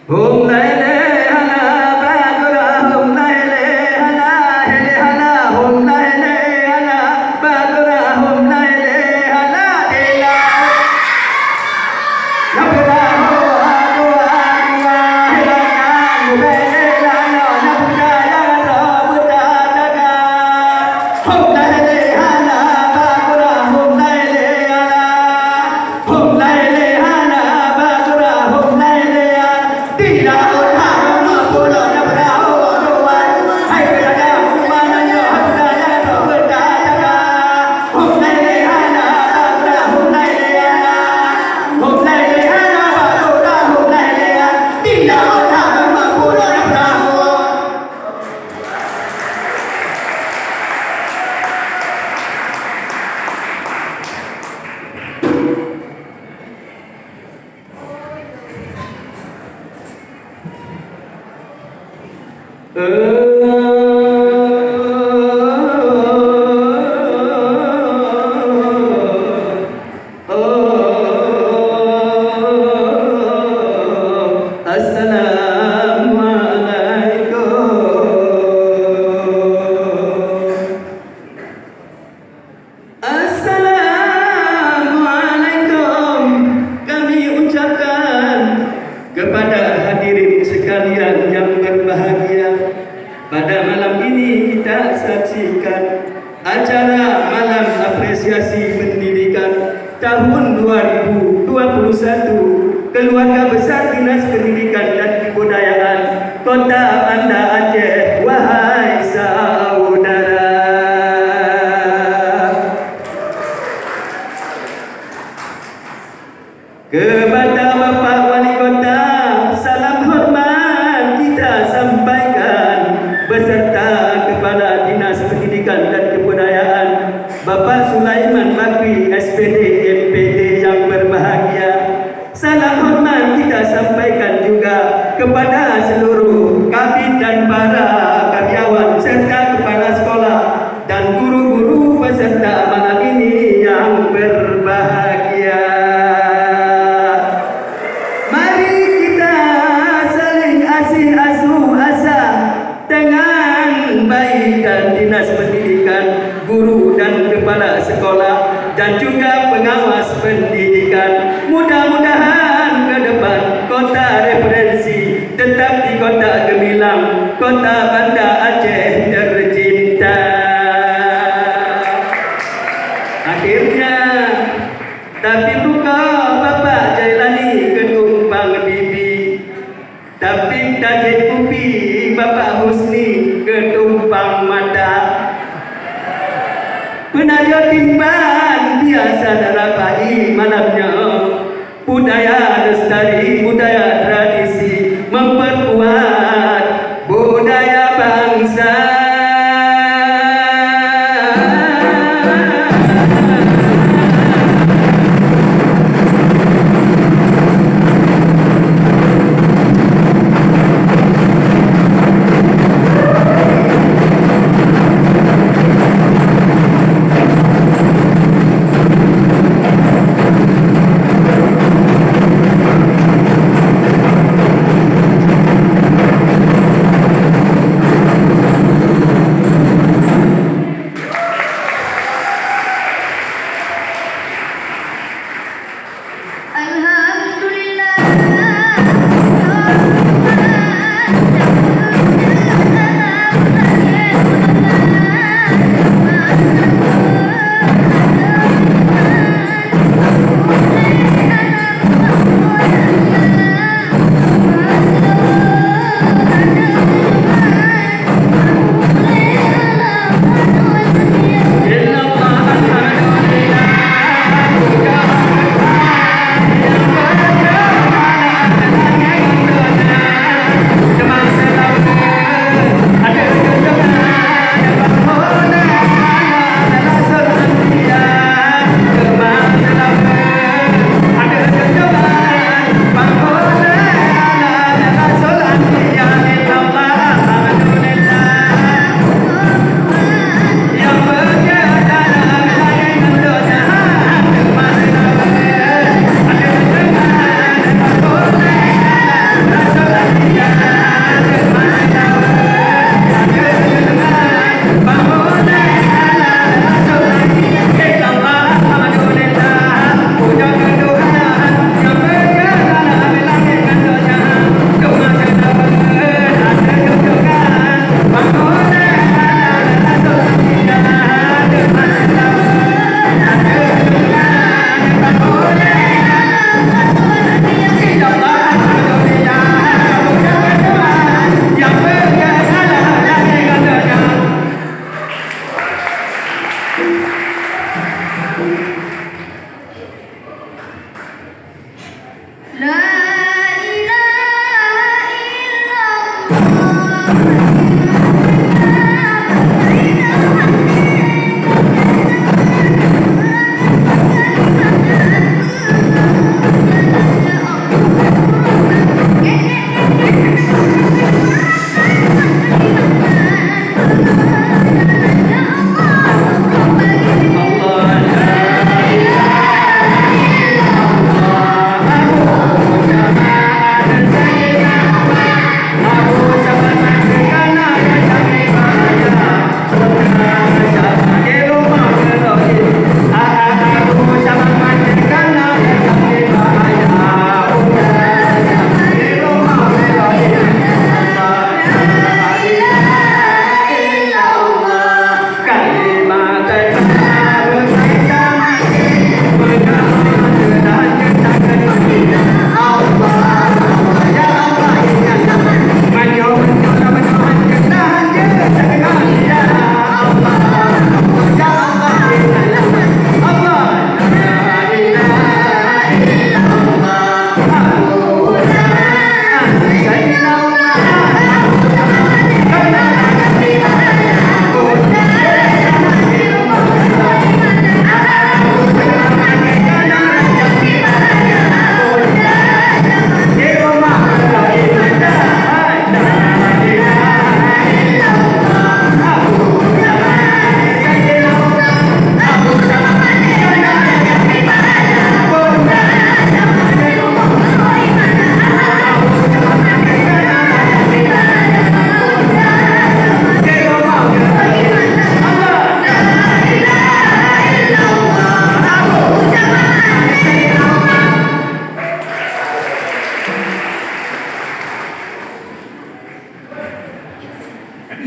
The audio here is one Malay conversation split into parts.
Hum lai le hana bagura hum lai le hana hele hana hum lai le hana bagura hum lai le hana ela nabura ho adua adua hela kan bele la no nabuda la ro buda daga hum lai le hana bagura hum lai le hana hum lai le hana bagura hum lai le tidak utara maupun nabrau doan hai berada humananya hadaya berdayaga humnai lehana abra humnai lehana humnai lehana baruda humnai lehana tidak utara maupun nabrau Assalamualaikum. Kami ucapkan kepada hadirin sekalian yang berbahagia. Pada malam ini kita saksikan acara Malam Apresiasi Pendidikan tahun 2021 Keluarga Besar Dinas Pendidikan dan Kebudayaan Kota Banda Aceh. Wahai saudara, kepada Bapak Wali Kota, salam hormat kita sampaikan beserta kepada Dinas Pendidikan dan Kebudayaan Bapak Sulaiman Bakri SPD MPD yang berbahagia. Salam hormat kita sampaikan juga kepada seluruh kabin dan para karyawan serta kepala sekolah dan guru-guru peserta malam ini yang berbahagia. Mari kita saling asih-asuh asa dengan baik dan Dinas Pendidikan, guru dan kepala sekolah dan juga pengawas pendidikan. Mudah-mudahan ke depan kota referensi tetap di kota gemilang, kota Banda Aceh tercinta. Akhirnya, tapi buka Bapak Jailani ketumpang bibi, tapi tajik kupi Bapak Husni ketumpang mata. Penario timban biasa darapai malamnya. Budaya lestari, budaya tradisi memperkuat budaya bangsa.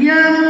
yang